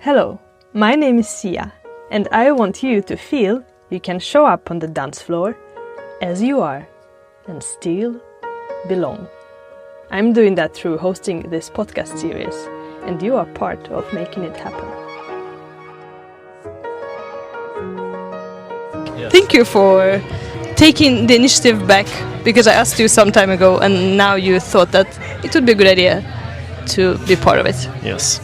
Hello, my name is Sia, and I want you to feel you can show up on the dance floor as you are and still belong. I'm doing that through hosting this podcast series, and you are part of making it happen. Yes. Thank you for taking the initiative back, because I asked you some time ago and now you thought that it would be a good idea to be part of it. Yes.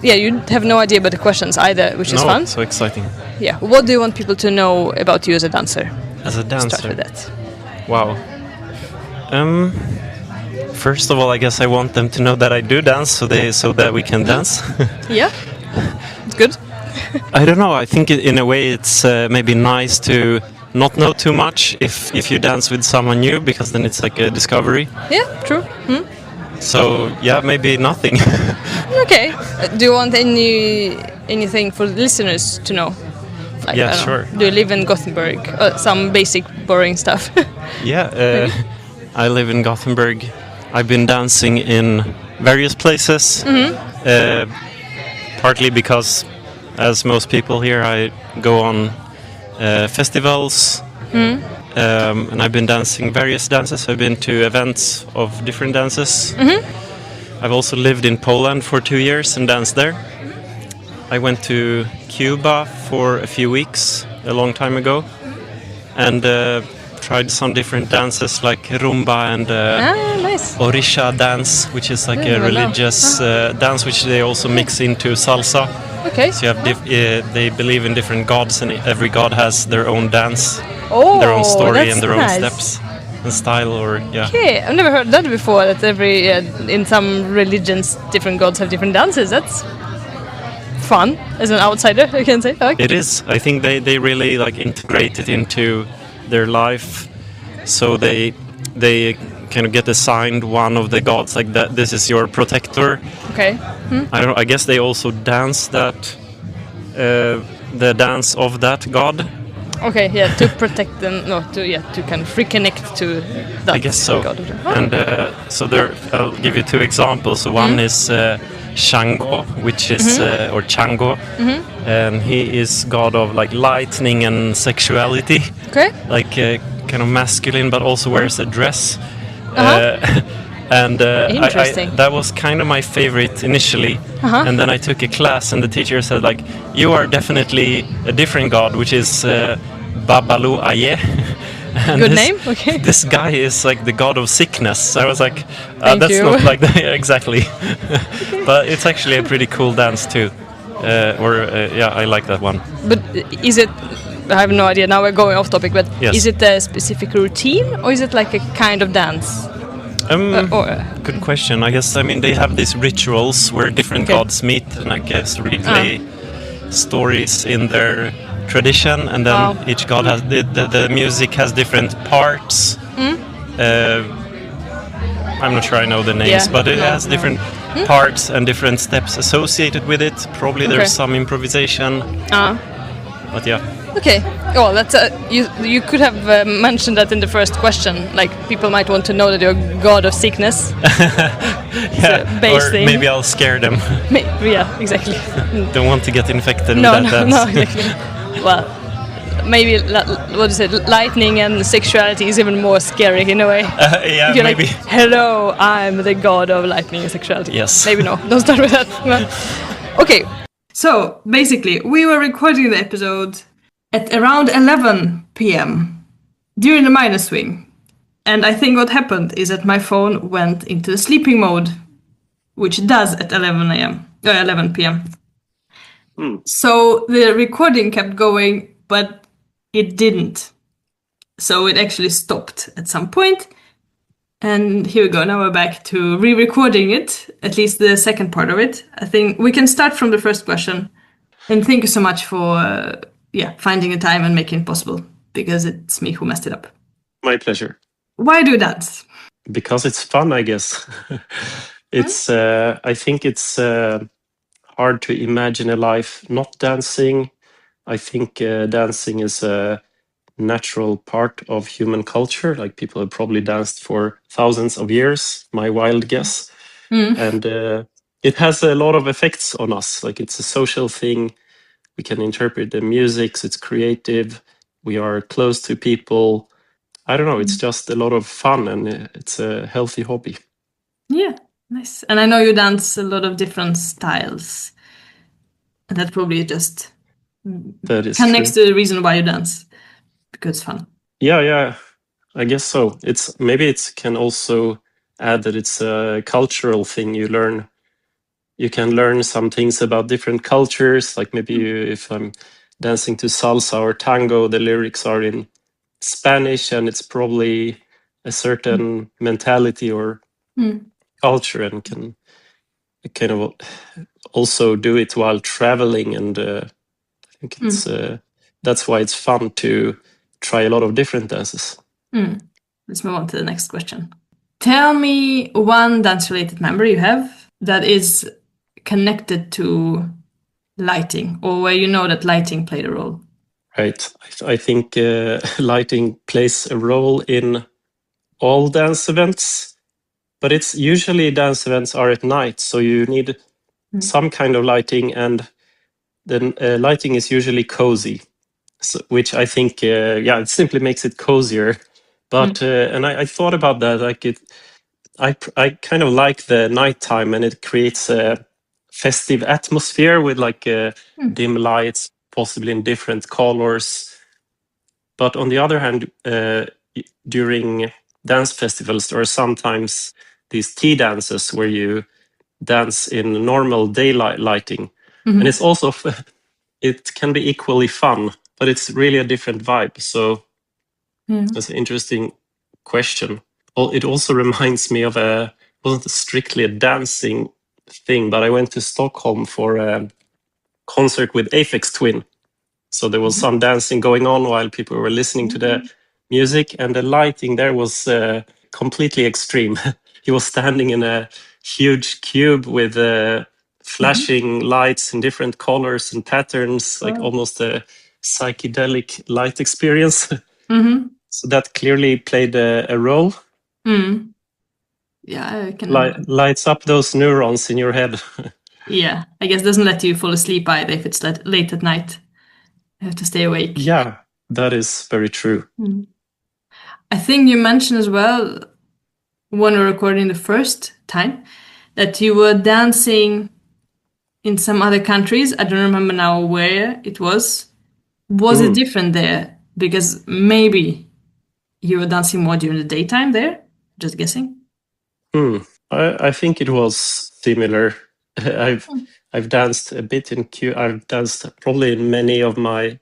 Yeah, you have no idea about the questions either, which is fun. So exciting. Yeah. What do you want people to know about you as a dancer? As a dancer? Start with that. Wow. First of all, I guess I want them to know that I do dance, so that we can dance. Yeah. It's good. I don't know. I think in a way it's maybe nice to not know too much if you dance with someone new, because then it's like a discovery. Yeah, true. So yeah, maybe nothing. Okay. Do you want anything for the listeners to know? Like, Yeah, sure. Do you live in Gothenburg? Some basic boring stuff. Yeah, I live in Gothenburg. I've been dancing in various places, partly because, as most people here, I go on festivals, and I've been dancing various dances. I've been to events of different dances. I've also lived in Poland for 2 years and danced there. I went to Cuba for a few weeks a long time ago, and tried some different dances like rumba and Nice. Orisha dance, which is like a religious dance which they also mix into salsa. Okay. So you have they believe in different gods, and every god has their own dance, Oh, their own story, that's and their own nice. steps and style. Or yeah, Okay, I've never heard that before. That in some religions, different gods have different dances. That's fun as an outsider, I can say. Okay. it is. I think they really like integrate it into their life, so they kind of get assigned one of the gods, like that. This is your protector. Okay. I don't know. I guess they also dance that the dance of that god. Okay, yeah, to protect them, to kind of reconnect to that. I guess so. God. And so there, I'll give you two examples. So one is Shango, which is or Chango, and he is god of like lightning and sexuality. Okay. Like kind of masculine, but also wears a dress. And Interesting. that was kind of my favorite initially. And then I took a class, and the teacher said, like, you are definitely a different god, which is Babalu Aye. And Good name. Okay. This guy is like the god of sickness. So I was like, Thank that's you. not like that. Yeah, exactly. But it's actually a pretty cool dance too. Yeah, I like that one. But is it? I have no idea. Now we're going off topic. But Yes. is it a specific routine, or is it like a kind of dance? Good question. I guess, I mean, they have these rituals where different gods meet and I guess replay stories in their tradition, and then each god has the music has different parts. I'm not sure I know the names, but it has different parts and different steps associated with it. Probably there's some improvisation. But yeah. Okay. Oh, that's you could have mentioned that in the first question. Like, people might want to know that you're a god of sickness. Yeah, base or thing. maybe I'll scare them. Yeah, exactly. Don't want to get infected with No, that no, dance. no, exactly. Well, maybe what is it? Lightning and sexuality is even more scary in a way. Yeah, You're maybe. like, hello, I'm the god of lightning and sexuality. Yes. Maybe no. Don't start with that. No. Okay. So basically, we were recording the episode at around 11 p.m. during the minor swing. And I think what happened is that my phone went into the sleeping mode, which it does at 11 p.m. So the recording kept going, but it didn't. So it actually stopped at some point. And here we go. Now we're back to re-recording it, at least the second part of it. I think we can start from the first question. And thank you so much for finding a time and making it possible, because it's me who messed it up. My pleasure. Why do you dance? Because it's fun, I guess. It's. I think it's hard to imagine a life not dancing. I think dancing is a natural part of human culture. Like, people have probably danced for thousands of years, my wild guess. And it has a lot of effects on us. Like it's a social thing. We can interpret the music. It's creative. We are close to people. I don't know. It's just a lot of fun, and it's a healthy hobby. Yeah, nice. And I know you dance a lot of different styles. And that probably just That is connects true. to the reason why you dance, because it's fun. Yeah. I guess so. It's maybe it can also add that it's a cultural thing. You can learn some things about different cultures. Like maybe if I'm dancing to salsa or tango, the lyrics are in Spanish, and it's probably a certain mentality or culture, and can kind of also do it while traveling. And I think it's that's why it's fun to try a lot of different dances. Let's move on to the next question. Tell me one dance-related memory you have that is connected to lighting, or where you know that lighting played a role. Right. I think lighting plays a role in all dance events, but it's usually dance events are at night, so you need some kind of lighting, and then lighting is usually cozy, so, which I think, it simply makes it cozier. But and I thought about that, like I kind of like the nighttime, and it creates a festive atmosphere with like dim lights, possibly in different colors. But on the other hand, during dance festivals, there are sometimes these tea dances where you dance in normal daylight lighting, and it's also it can be equally fun, but it's really a different vibe. So that's an interesting question. Well, it also reminds me of wasn't strictly a dancing thing, but I went to Stockholm for a concert with Aphex Twin. So there was some dancing going on while people were listening to the music, and the lighting there was completely extreme. He was standing in a huge cube with flashing lights in different colors and patterns, like almost a psychedelic light experience. So that clearly played a role. Yeah, I can. Lights up those neurons in your head. Yeah, I guess doesn't let you fall asleep either if it's late at night. You have to stay awake. Yeah, that is very true. I think you mentioned as well when we were recording the first time that you were dancing in some other countries. I don't remember now where it was. Was it different there? Because maybe you were dancing more during the daytime there? Just guessing. I think it was similar. I've danced a bit in Cuba. I've danced probably in many of my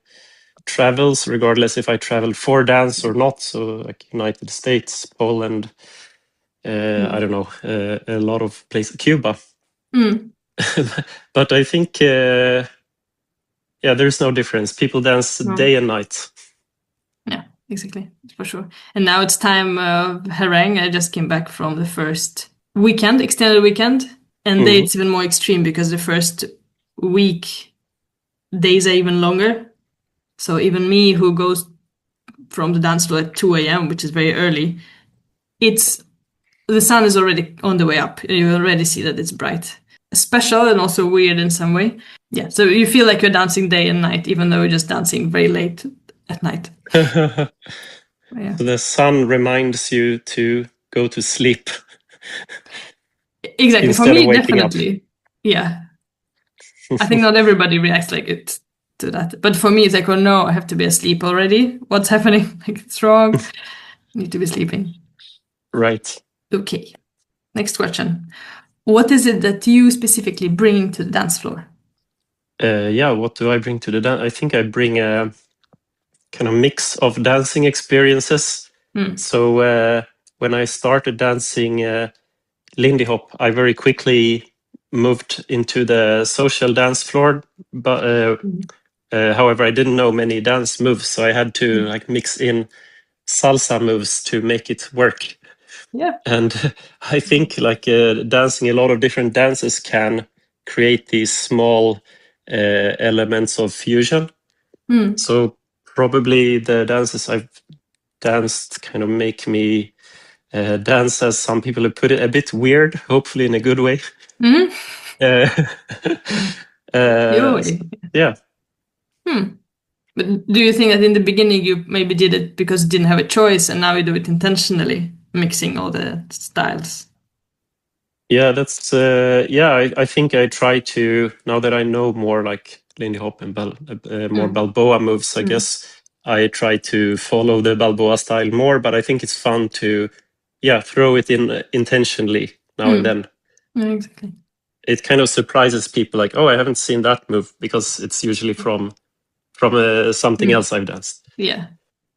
travels, regardless if I traveled for dance or not. So like United States, Poland, I don't know, a lot of places, Cuba. But I think, there's no difference. People dance day and night. Yeah, exactly, for sure. And now it's time of Hareng. I just came back from the first weekend, extended weekend, and there it's even more extreme because the first week days are even longer. So even me, who goes from the dance floor at 2 a.m., which is very early, the sun is already on the way up. You already see that it's bright. Special and also weird in some way. Yeah, so you feel like you're dancing day and night, even though you're just dancing very late at night. So the sun reminds you to go to sleep. Exactly. Instead For me, of waking definitely. Up. Yeah. I think not everybody reacts like it to that. But for me, it's like, oh no, I have to be asleep already. What's happening? Like, it's wrong. I need to be sleeping. Right. Okay. Next question. What is it that you specifically bring to the dance floor? What do I bring to the dance? I think I bring a kind of mix of dancing experiences. So when I started dancing Lindy Hop, I very quickly moved into the social dance floor. But however, I didn't know many dance moves, so I had to like mix in salsa moves to make it work. Yeah. And I think like dancing a lot of different dances can create these small elements of fusion. So probably the dances I've danced kind of make me dance, as some people have put it, a bit weird, hopefully in a good way. Mhm. Uh, yeah. But do you think that in the beginning you maybe did it because you didn't have a choice, and now you do it intentionally, mixing all the styles? Yeah, that's I think I try to, now that I know more like Lindy Hop and more Balboa moves, I guess I try to follow the Balboa style more, but I think it's fun to throw it in intentionally now and then. Yeah, exactly. It kind of surprises people, like, oh, I haven't seen that move, because it's usually from something else I've danced. Yeah.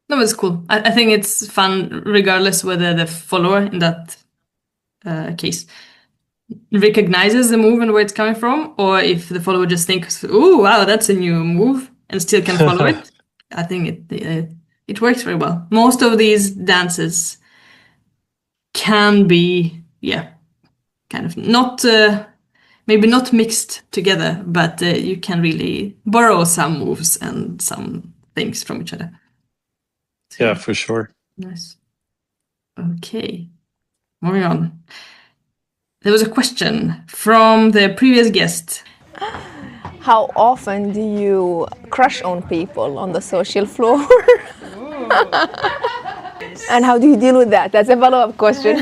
That was cool. I think it's fun regardless whether the follower in that case recognizes the move and where it's coming from, or if the follower just thinks, "Oh, wow, that's a new move," and still can follow it. I think it works very well. Most of these dances can be, kind of not maybe not mixed together, but you can really borrow some moves and some things from each other. So, yeah, for sure. Nice. Okay, moving on. There was a question from the previous guest. How often do you crush on people on the social floor? And how do you deal with that? That's a follow-up question.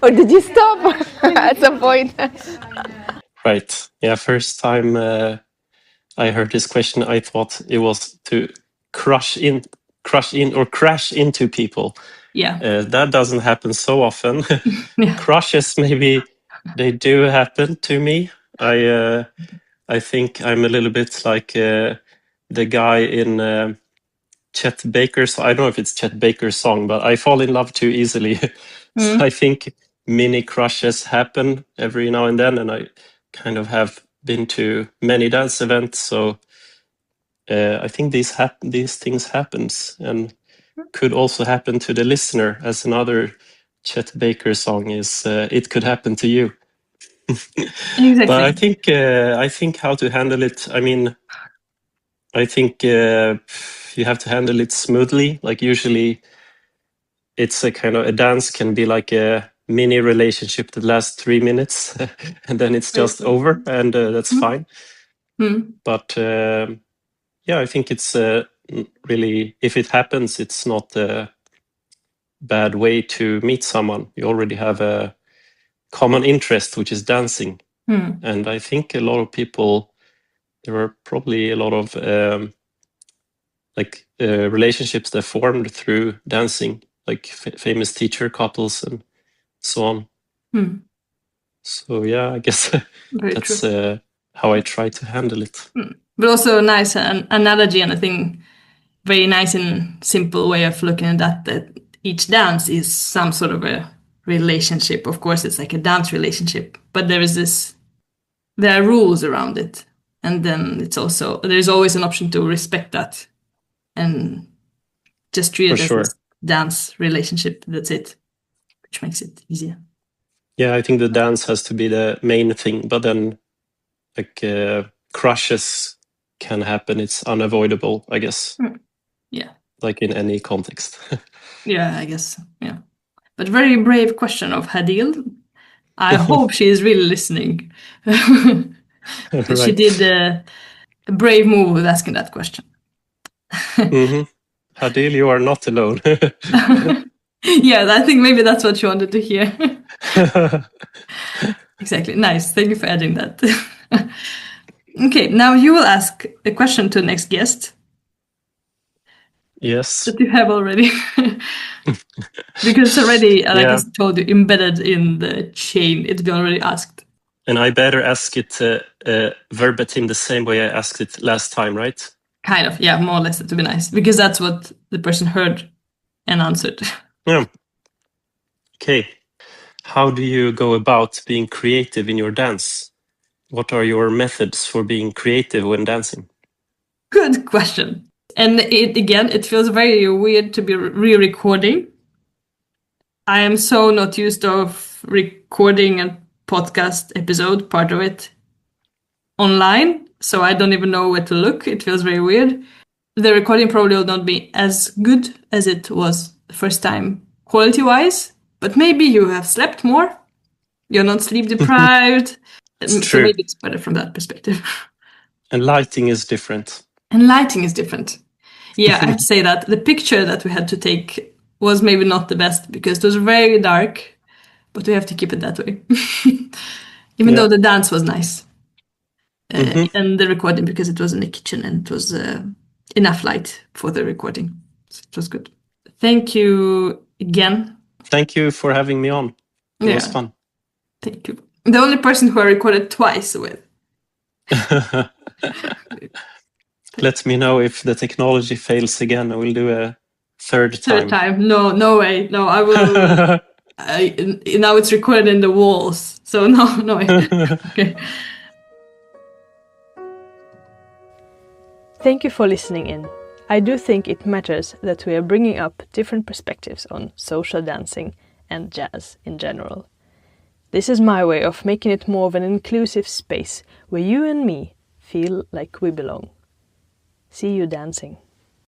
Or did you stop at some point? Right. Yeah, first time I heard this question, I thought it was to crash into people. Yeah. That doesn't happen so often. Yeah. Crushes, maybe they do happen to me. I think I'm a little bit like the guy in Chet Baker's. I don't know if it's Chet Baker's song, but I fall in love too easily. So I think mini crushes happen every now and then, and I kind of have been to many dance events, so I think these things happens, and could also happen to the listener, as another Chet Baker song is "It Could Happen to You." Exactly. But I think how to handle it. I mean, I think you have to handle it smoothly. Like, usually, it's a kind of a dance can be like a mini relationship that lasts 3 minutes, and then it's just over, and that's fine. But I think it's really, if it happens, it's not a bad way to meet someone. You already have a common interest, which is dancing. And I think a lot of people, there are probably a lot of relationships that formed through dancing, like famous teacher couples and so on. So I guess that's how I try to handle it. But also a nice analogy, and I think very nice and simple way of looking at that each dance is some sort of a relationship. Of course, it's like a dance relationship, but there are rules around it, and then there's always an option to respect that and just treat it as a dance relationship. That's it, which makes it easier. Yeah, I think the dance has to be the main thing, but then like crushes can happen. It's unavoidable, I guess. Yeah. Like in any context. Yeah, I guess. Yeah. But very brave question of Hadeel. I hope she is really listening. Right. She did a brave move with asking that question. Hadeel, you are not alone. Yeah, I think maybe that's what she wanted to hear. Exactly. Nice. Thank you for adding that. Okay, now you will ask a question to the next guest. Yes. That you have already. Because it's already, like I told you, embedded in the chain. It's been already asked. And I better ask it verbatim the same way I asked it last time, right? Kind of, yeah, more or less, to be nice. Because that's what the person heard and answered. Yeah. Okay. How do you go about being creative in your dance? What are your methods for being creative when dancing? Good question. And it feels very weird to be re-recording. I am so not used of recording a podcast episode, part of it, online. So I don't even know where to look. It feels very weird. The recording probably will not be as good as it was the first time, quality-wise. But maybe you have slept more. You're not sleep deprived. So true. maybe it's better from that perspective. And lighting is different. And lighting is different. Yeah, I have to say that the picture that we had to take was maybe not the best because it was very dark, but we have to keep it that way. Even though the dance was nice. And the recording because it was in the kitchen and it was enough light for the recording. So it was good. Thank you again. Thank you for having me on. It was fun. Thank you. The only person who I recorded twice with. Let me know if the technology fails again. I will do a third time. No way. No, I will. Now it's recorded in the walls. So no way. Okay. Thank you for listening in. I do think it matters that we are bringing up different perspectives on social dancing and jazz in general. This is my way of making it more of an inclusive space where you and me feel like we belong. See you dancing.